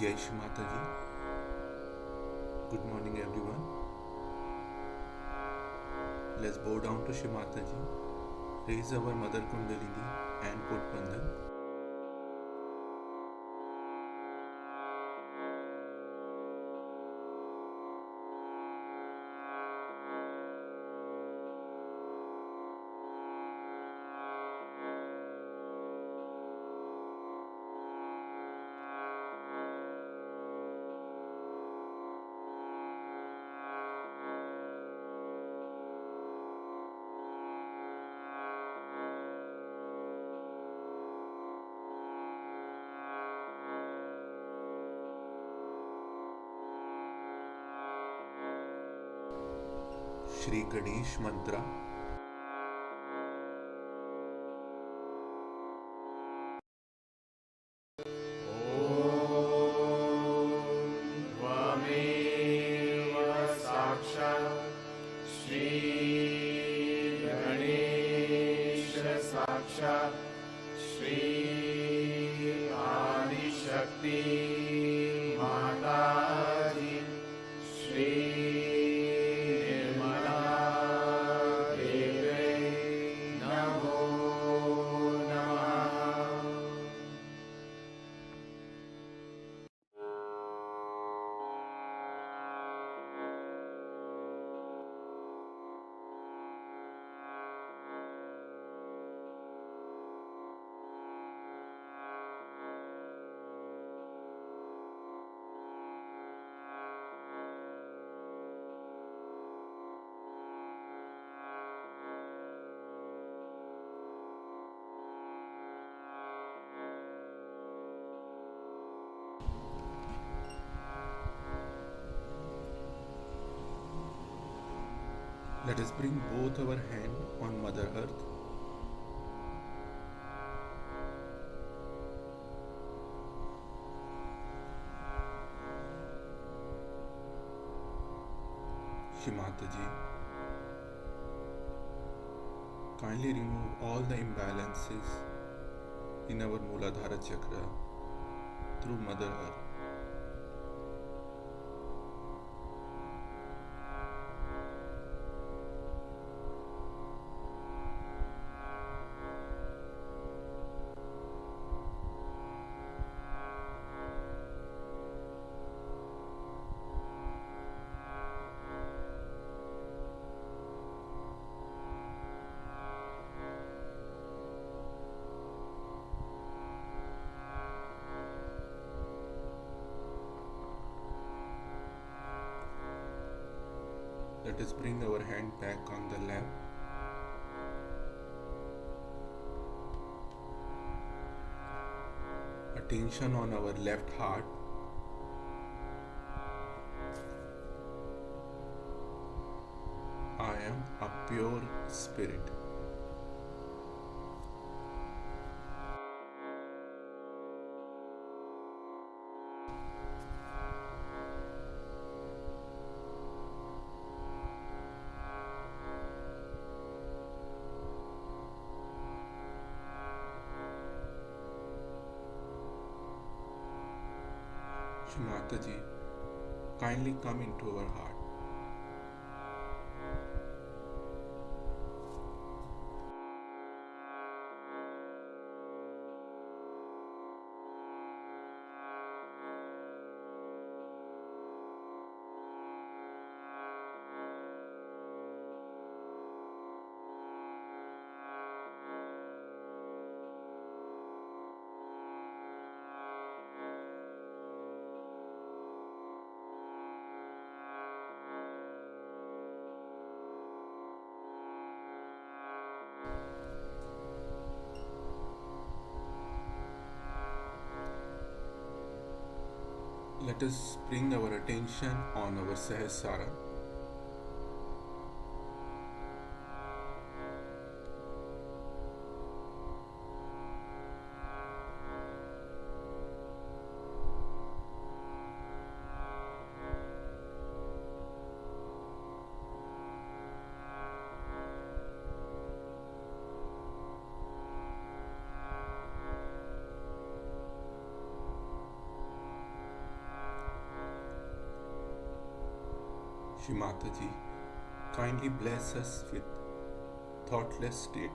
Jai Shri Mataji. Good morning, everyone. Let's bow down to Shri Mataji, raise our Mother Kundalini, and put Bandhan. Shri Ganesh Mantra. त्वमेव साक्षात् श्री गणेश साक्षात् श्री आदिशक्ति माताजी श्री निर्मला देवी नमो नमः। Let us bring both our hands on Mother Earth. Shri Mataji, kindly remove all the imbalances in our Mooladhara chakra through Mother Earth. Let us bring our hand back on the lap. Attention on our left heart. I am a pure spirit. Shri Mataji, kindly come into our heart. Let us bring our attention on our Sahasrara. Shri Mataji, kindly bless us with thoughtless state.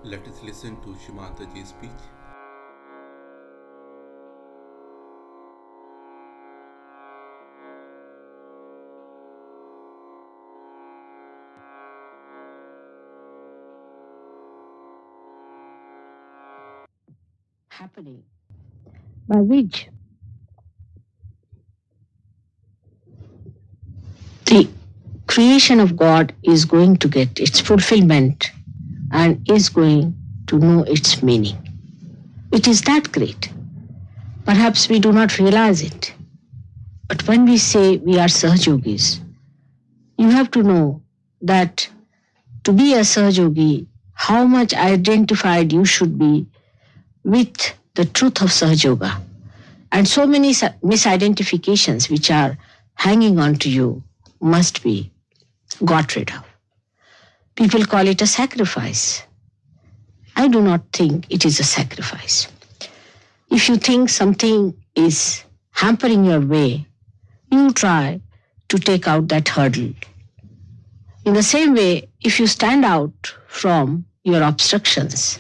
Let us listen to Shri Mataji's speech. Happening by which the creation of God is going to get its fulfillment and is going to know its meaning. It is that great. Perhaps we do not realize it. But when we say we are Sahajogis, you have to know that to be a Sahajogi, how much identified you should be with the truth of Sahajoga. And so many misidentifications which are hanging on to you must be got rid of. People call it a sacrifice. I do not think it is a sacrifice. If you think something is hampering your way, you try to take out that hurdle. In the same way, if you stand out from your obstructions,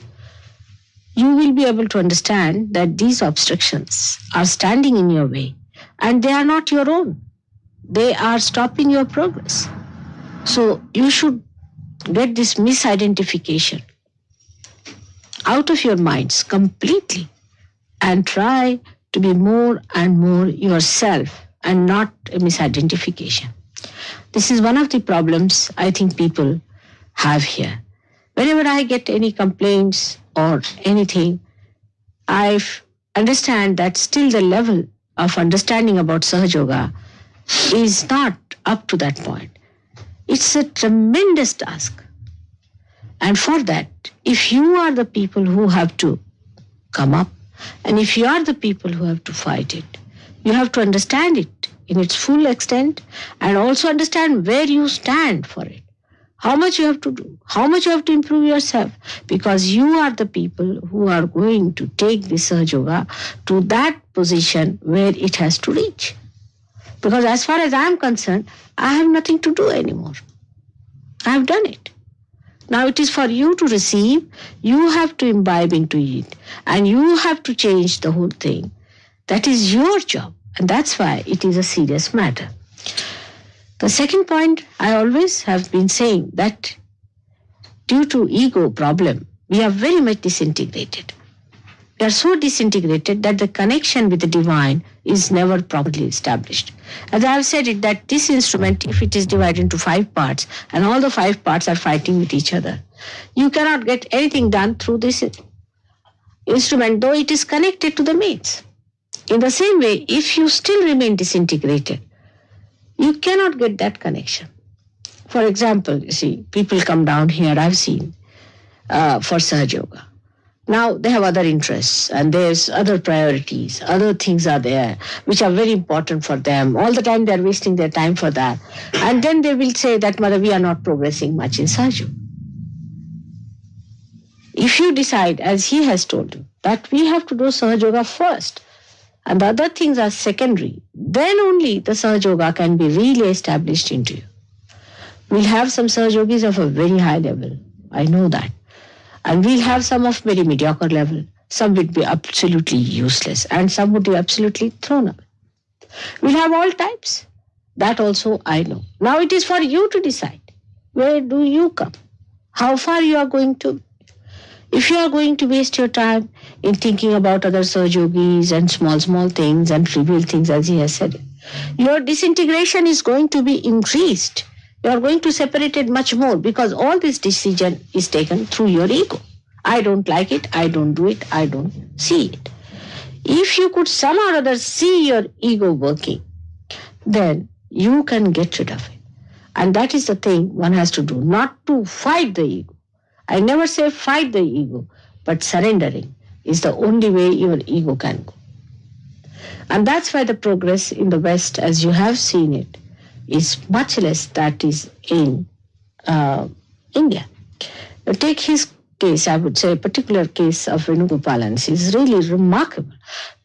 you will be able to understand that these obstructions are standing in your way and they are not your own. They are stopping your progress. So you should get this misidentification out of your minds completely and try to be more and more yourself and not a misidentification. This is one of the problems I think people have here. Whenever I get any complaints or anything, I understand that still the level of understanding about Sahajoga is not up to that point. It's a tremendous task. And for that, if you are the people who have to come up, and if you are the people who have to fight it, you have to understand it in its full extent and also understand where you stand for it. How much you have to do, how much you have to improve yourself, because you are the people who are going to take this Sahajoga to that position where it has to reach. Because as far as I am concerned, I have nothing to do anymore. I have done it. Now it is for you to receive, you have to imbibe into it, and you have to change the whole thing. That is your job, and that's why it is a serious matter. The second point, I always have been saying that due to ego problem, we are very much disintegrated. We are so disintegrated that the connection with the divine is never properly established. As I have said it, that this instrument, if it is divided into 5 parts, and all the 5 parts are fighting with each other, you cannot get anything done through this instrument, though it is connected to the mains. In the same way, if you still remain disintegrated, you cannot get that connection. For example, you see, people come down here, I've seen, for Sahajoga. Now they have other interests and there's other priorities, other things are there which are very important for them. All the time they're wasting their time for that. And then they will say that, Mother, we are not progressing much in Sahajoga. If you decide, as he has told you, that we have to do Sahajoga first and the other things are secondary, then only the Sahajoga can be really established into you. We'll have some Sahajogis of a very high level. I know that. And we'll have some of very mediocre level. Some would be absolutely useless and some would be absolutely thrown away. We'll have all types. That also I know. Now it is for you to decide. Where do you come? How far you are going to? If you are going to waste your time in thinking about other Sahajogis and small things and trivial things, as he has said, your disintegration is going to be increased. You are going to separate it much more because all this decision is taken through your ego. I don't like it, I don't do it, I don't see it. If you could somehow or other see your ego working, then you can get rid of it. And that is the thing one has to do, not to fight the ego. I never say fight the ego, but surrendering is the only way your ego can go. And that's why the progress in the West, as you have seen it, is much less that is in India. Take his case, I would say, a particular case of Venugopalan is really remarkable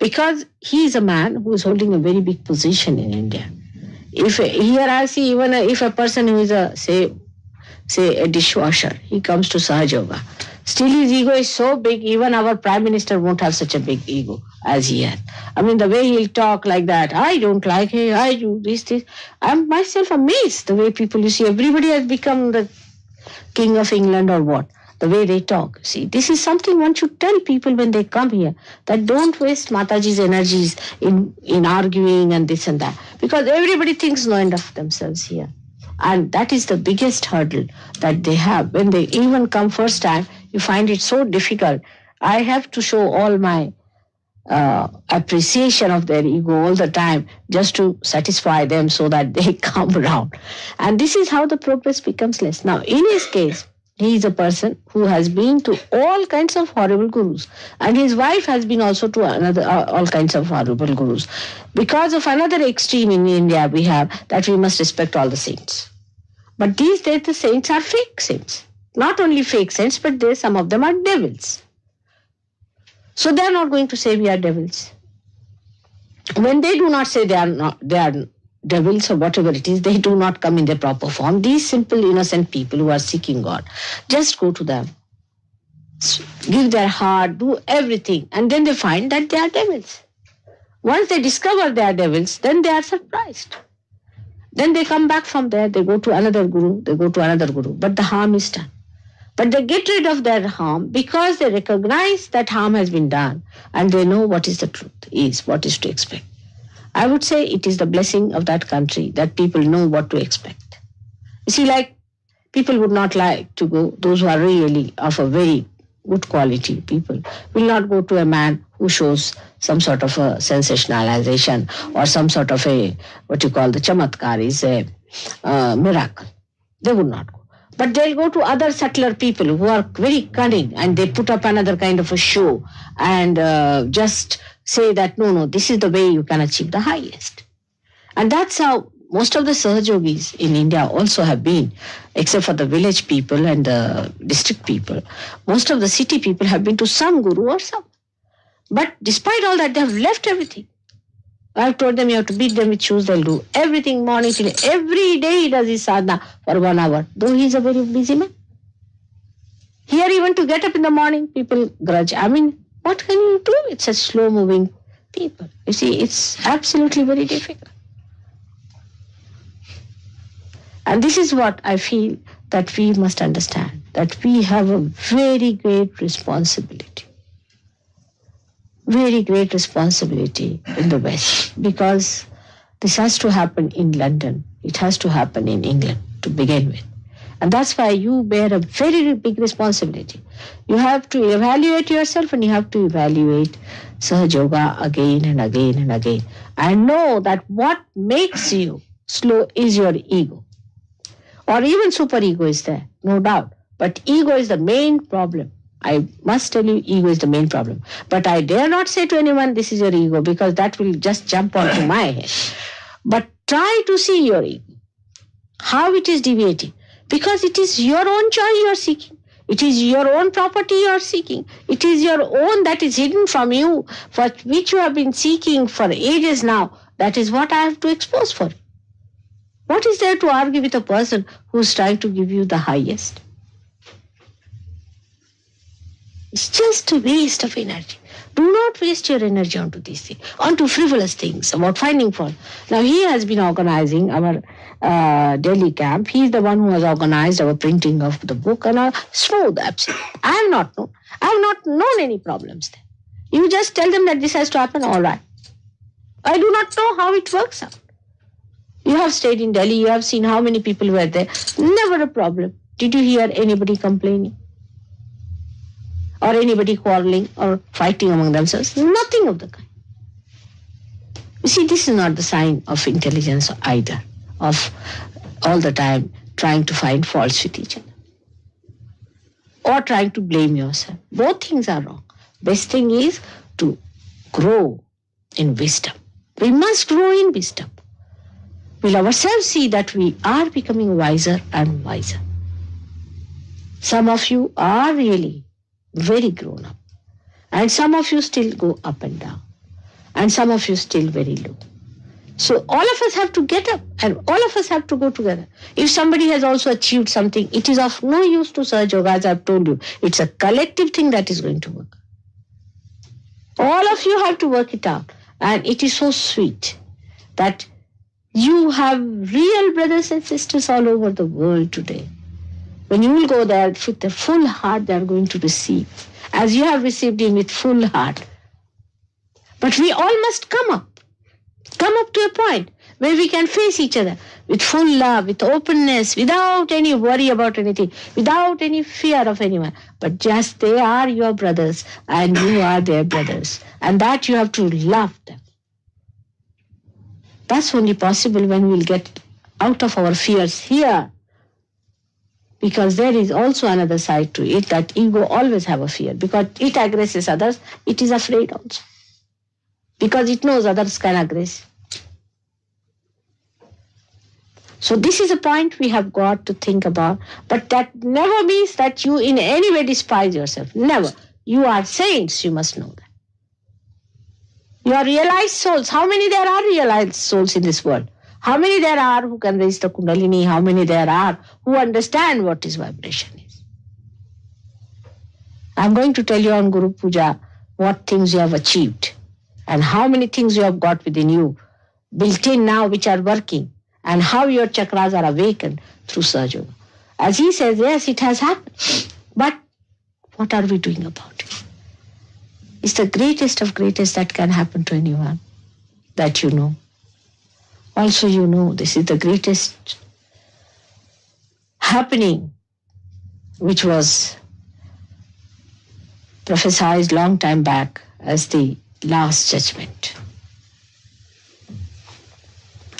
because he is a man who is holding a very big position in India. If here I see even if a person who is a say a dishwasher, he comes to Sahaja Yoga, still his ego is so big, even our Prime Minister won't have such a big ego as he has. I mean, the way he'll talk like that, I don't like it, I do this. I'm myself amazed the way people, you see, everybody has become the King of England or what, the way they talk. See, this is something one should tell people when they come here, that don't waste Mataji's energies in arguing and this and that, because everybody thinks no end of themselves here. And that is the biggest hurdle that they have. When they even come first time, you find it so difficult. I have to show all my appreciation of their ego all the time just to satisfy them so that they come around. And this is how the progress becomes less. Now, in his case, he is a person who has been to all kinds of horrible gurus. And his wife has been also to all kinds of horrible gurus. Because of another extreme in India we have, that we must respect all the saints. But these days the saints are fake saints. Not only fake saints, but some of them are devils. So they are not going to say we are devils. When they do not say they are devils or whatever it is, they do not come in their proper form. These simple innocent people who are seeking God, just go to them, give their heart, do everything, and then they find that they are devils. Once they discover they are devils, then they are surprised. Then they come back from there, they go to another guru, but the harm is done. But they get rid of their harm because they recognize that harm has been done and they know what is the truth is, what is to expect. I would say it is the blessing of that country that people know what to expect. You see, like, people would not like to go, those who are really of a very good quality people, will not go to a man who shows some sort of a sensationalization or some sort of a, what you call the chamatkar is a miracle. They would not go. But they'll go to other subtler people who are very cunning and they put up another kind of a show and just say that, no, this is the way you can achieve the highest. And that's how most of the Sahajogis in India also have been, except for the village people and the district people. Most of the city people have been to some guru or some. But despite all that, they have left everything. I've told them you have to beat them with shoes, they'll do everything morning till every day he does his sadhana for 1 hour, though he's a very busy man. Here even to get up in the morning, people grudge. I mean, what can you do with such slow-moving people? You see, it's absolutely very difficult. And this is what I feel that we must understand, that we have a very great responsibility. Very great responsibility in the West, because this has to happen in London. It has to happen in England to begin with. And that's why you bear a very big responsibility. You have to evaluate yourself and you have to evaluate Sahaja Yoga again and again and again. And know that what makes you slow is your ego. Or even superego is there, no doubt. But ego is the main problem. I must tell you, ego is the main problem. But I dare not say to anyone, this is your ego, because that will just jump onto my head. But try to see your ego, how it is deviating. Because it is your own joy you are seeking. It is your own property you are seeking. It is your own that is hidden from you, for which you have been seeking for ages now. That is what I have to expose for you. What is there to argue with a person who is trying to give you the highest? It's just a waste of energy. Do not waste your energy onto these things, onto frivolous things about finding fault. Now, he has been organizing our Delhi camp. He is the one who has organized our printing of the book and smooth, absolutely. I have not known any problems there. You just tell them that this has to happen, all right. I do not know how it works out. You have stayed in Delhi, you have seen how many people were there. Never a problem. Did you hear anybody complaining? Or anybody quarreling or fighting among themselves? Nothing of the kind. You see, this is not the sign of intelligence either, of all the time trying to find faults with each other or trying to blame yourself. Both things are wrong. Best thing is to grow in wisdom. We must grow in wisdom. We'll ourselves see that we are becoming wiser and wiser. Some of you are really very grown up, and some of you still go up and down, and some of you still very low. So all of us have to get up, and all of us have to go together. If somebody has also achieved something, it is of no use to Sahaja Yoga, as I've told you. It's a collective thing that is going to work. All of you have to work it out. And it is so sweet that you have real brothers and sisters all over the world today. When you will go there with a full heart, they are going to receive, as you have received him with full heart. But we all must come up to a point where we can face each other with full love, with openness, without any worry about anything, without any fear of anyone. But just they are your brothers and you are their brothers. And that you have to love them. That's only possible when we'll get out of our fears here. Because there is also another side to it, that ego always have a fear. Because it aggresses others, it is afraid also. Because it knows others can aggress. So this is a point we have got to think about. But that never means that you in any way despise yourself. Never. You are saints, you must know that. You are realized souls. How many there are realized souls in this world? How many there are who can raise the Kundalini? How many there are who understand what is vibration is? I'm going to tell you on Guru Puja what things you have achieved and how many things you have got within you, built in now, which are working, and how your chakras are awakened through Sahaja Yoga. As he says, yes, it has happened. But what are we doing about it? It's the greatest of greatest that can happen to anyone that you know. Also, you know, this is the greatest happening which was prophesied long time back as the last judgment.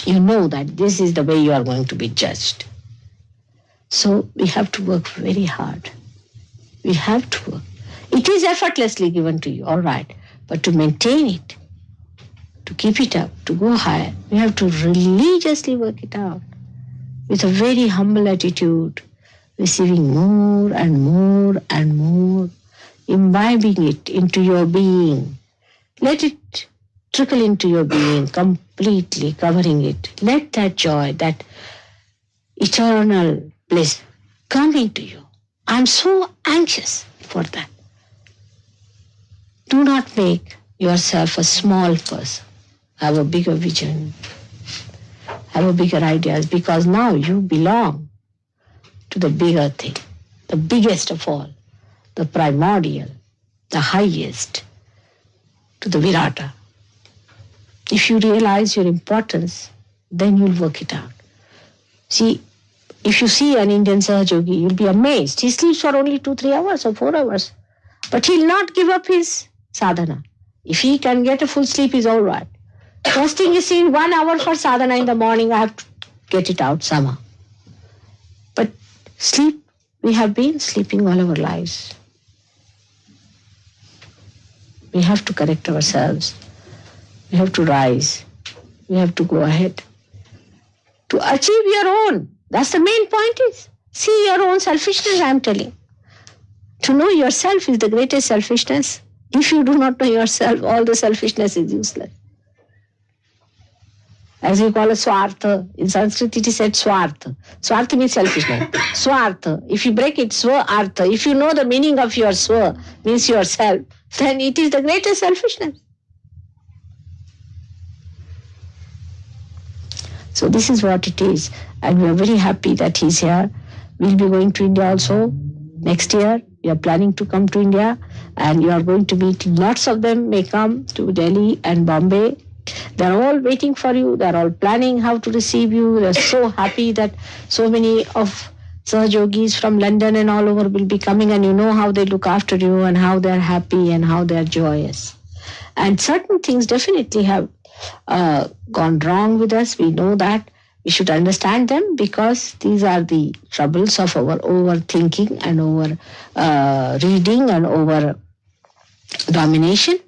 You know that this is the way you are going to be judged. So we have to work very hard. We have to work. It is effortlessly given to you, all right. But to maintain it, to keep it up, to go higher, we have to religiously work it out with a very humble attitude, receiving more and more and more, imbibing it into your being. Let it trickle into your being, completely covering it. Let that joy, that eternal bliss come into you. I'm so anxious for that. Do not make yourself a small person. Have a bigger vision. Have a bigger ideas, because now you belong to the bigger thing, the biggest of all, the primordial, the highest, to the Virata. If you realize your importance, then you'll work it out. See, if you see an Indian Sahaja Yogi, you'll be amazed. He sleeps for only 2-3 hours or 4 hours. But he'll not give up his sadhana. If he can get a full sleep, he's all right. First thing is, in 1 hour for sadhana in the morning, I have to get it out somehow. But sleep, we have been sleeping all our lives. We have to correct ourselves. We have to rise. We have to go ahead. To achieve your own. That's the main point is. See your own selfishness, I'm telling. To know yourself is the greatest selfishness. If you do not know yourself, all the selfishness is useless. As we call it swartha. In Sanskrit it is said swartha. Swartha means selfishness. Swartha. If you break it, swa-artha. If you know the meaning of your swa, means yourself, then it is the greatest selfishness. So this is what it is. And we are very happy that he's here. We'll be going to India also next year. We are planning to come to India, and you are going to meet lots of them may come to Delhi and Bombay They're all waiting for you. They're all planning how to receive you. They're so happy that so many of Sahajogis from London and all over will be coming, and you know how they look after you and how they're happy and how they're joyous. And certain things definitely have gone wrong with us. We know that. We should understand them because these are the troubles of our overthinking and over reading and over domination.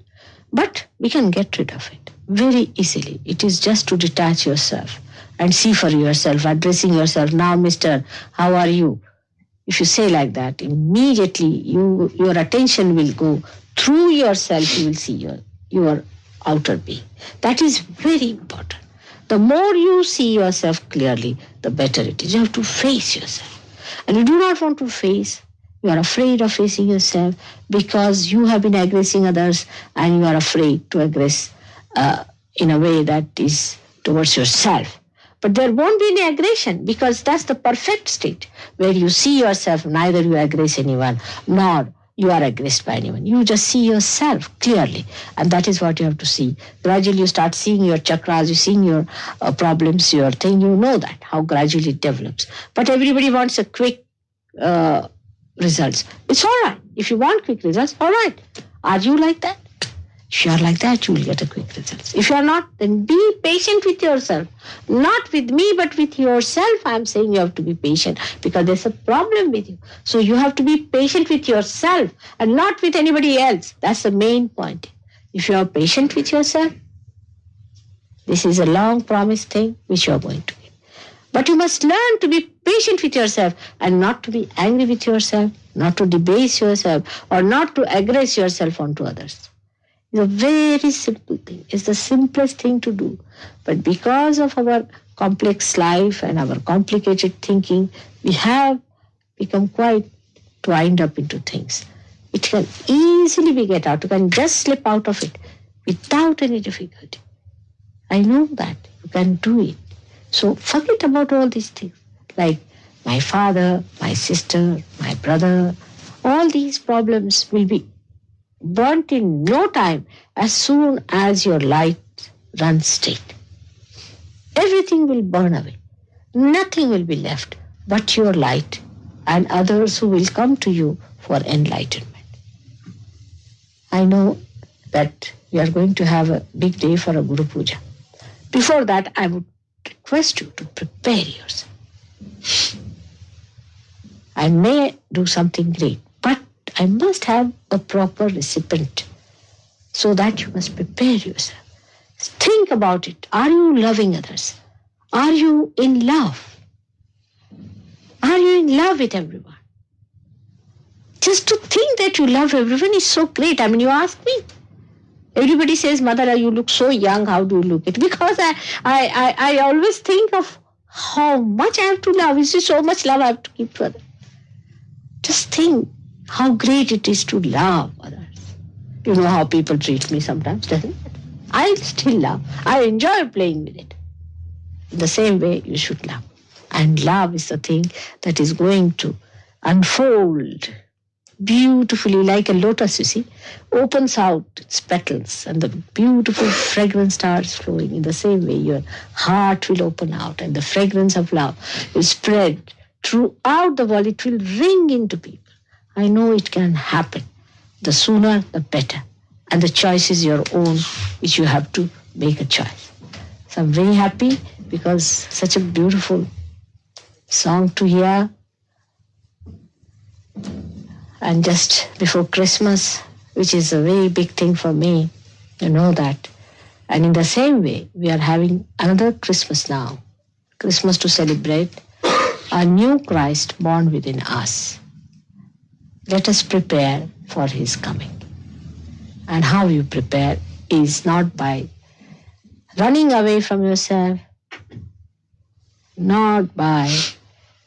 But we can get rid of it very easily. It is just to detach yourself and see for yourself, addressing yourself, now, Mr., how are you? If you say like that, immediately your attention will go through yourself, you will see your outer being. That is very important. The more you see yourself clearly, the better it is. You have to face yourself. And you do not want to face. You are afraid of facing yourself because you have been aggressing others and you are afraid to aggress in a way that is towards yourself. But there won't be any aggression because that's the perfect state where you see yourself, neither you aggress anyone nor you are aggressed by anyone. You just see yourself clearly, and that is what you have to see. Gradually you start seeing your chakras, you seeing your problems, your thing, you know that, how gradually it develops. But everybody wants a quick results. It's all right. If you want quick results, all right. Are you like that? If you are like that, you will get a quick results. If you are not, then be patient with yourself. Not with me, but with yourself. I am saying you have to be patient because there's a problem with you. So you have to be patient with yourself and not with anybody else. That's the main point. If you are patient with yourself, this is a long promised thing which you are going to get. But you must learn to be patient with yourself and not to be angry with yourself, not to debase yourself or not to aggress yourself onto others. It's a very simple thing. It's the simplest thing to do. But because of our complex life and our complicated thinking, we have become quite twined up into things. It can easily be get out. You can just slip out of it without any difficulty. I know that. You can do it. So forget about all these things. Like my father, my sister, my brother, all these problems will be burnt in no time as soon as your light runs straight. Everything will burn away. Nothing will be left but your light and others who will come to you for enlightenment. I know that we are going to have a big day for a Guru Puja. Before that, I would request you to prepare yourself. I may do something great, but I must have a proper recipient. So that you must prepare yourself. Think about it. Are you loving others? Are you in love? Are you in love with everyone? Just to think that you love everyone is so great. I mean, you ask me. Everybody says, Mother, you look so young. How do you look it? Because I always think of how much I have to love. Is there so much love I have to keep for them? Just think how great it is to love others. You know how people treat me sometimes, doesn't it? I still love. I enjoy playing with it. In the same way, you should love. And love is the thing that is going to unfold beautifully like a lotus, you see, opens out its petals and the beautiful fragrance starts flowing. In the same way, your heart will open out and the fragrance of love will spread throughout the world. It will ring into people. I know it can happen. The sooner, the better. And the choice is your own, which you have to make a choice. So I'm very happy because such a beautiful song to hear. And just before Christmas, which is a very big thing for me, you know that. And in the same way, we are having another Christmas now. Christmas to celebrate a new Christ born within us. Let us prepare for his coming. And how you prepare is not by running away from yourself, not by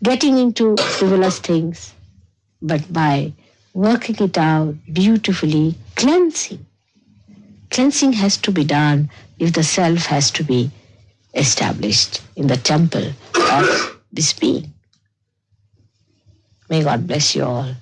getting into frivolous things, but by working it out beautifully, cleansing. Cleansing has to be done if the self has to be established in the temple of this being. May God bless you all.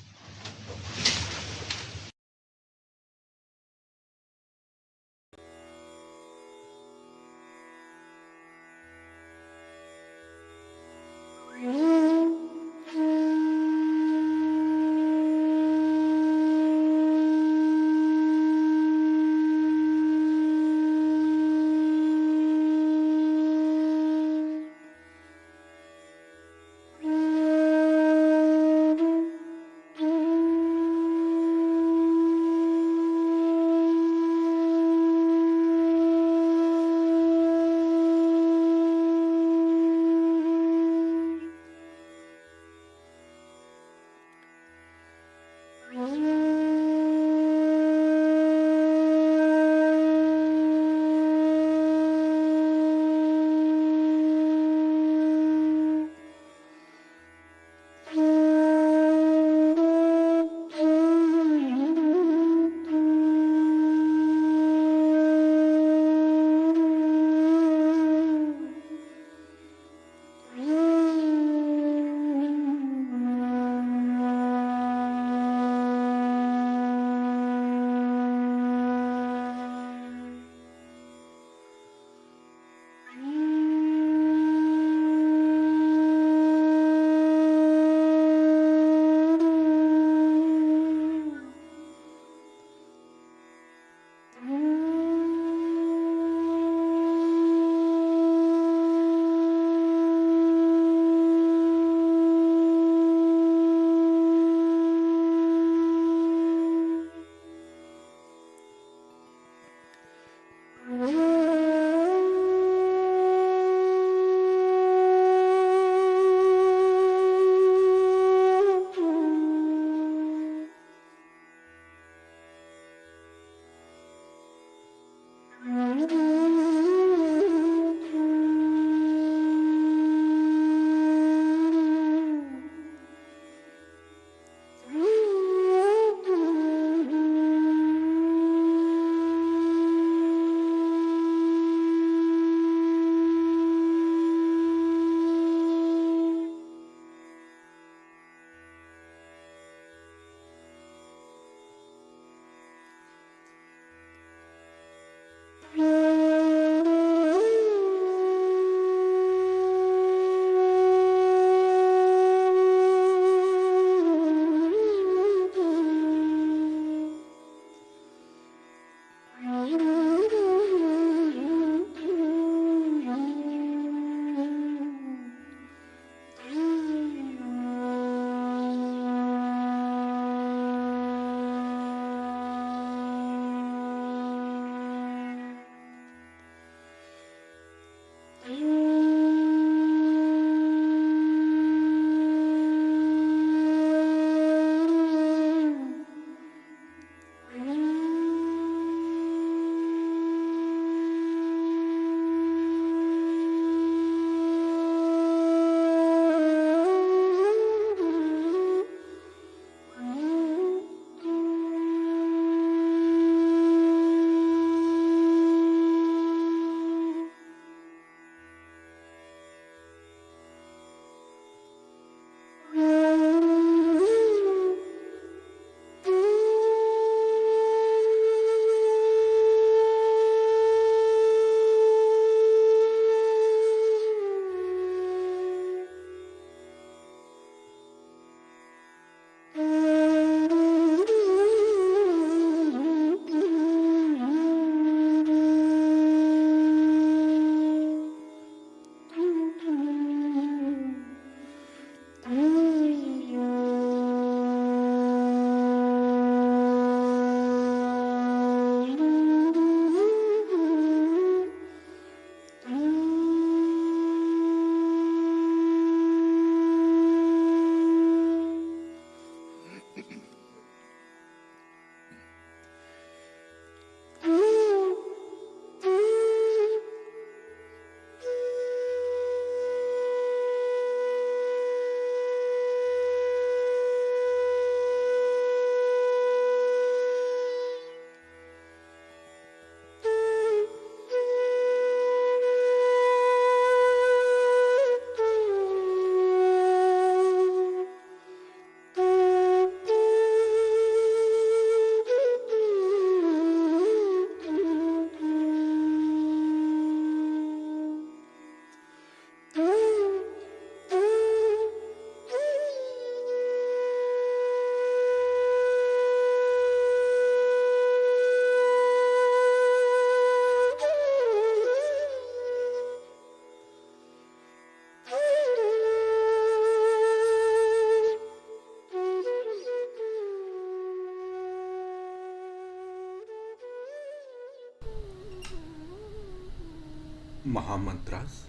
Mahamantras.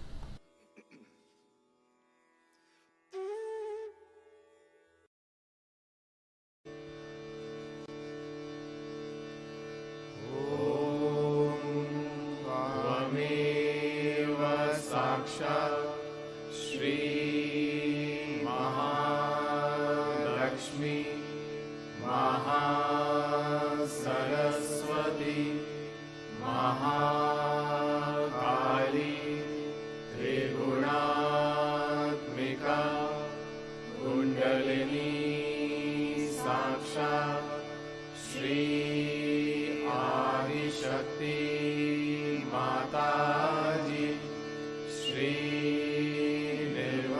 त्वमेव साक्षात् श्री महालक्ष्मी महासरस्वती महाकाली त्रिगुणात्मिका कुंडलिनी साक्षात् श्री आदिशक्ति माताजी Shri nirvana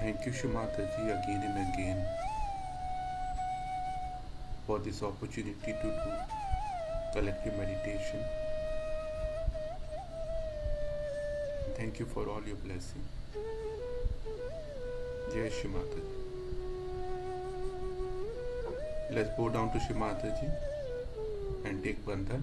Thank you, Shimata ji, again and again for this opportunity to do collective meditation. Thank you for all your blessing. Jai Shimata ji. Let's bow down to Shimata ji and take Bandhan.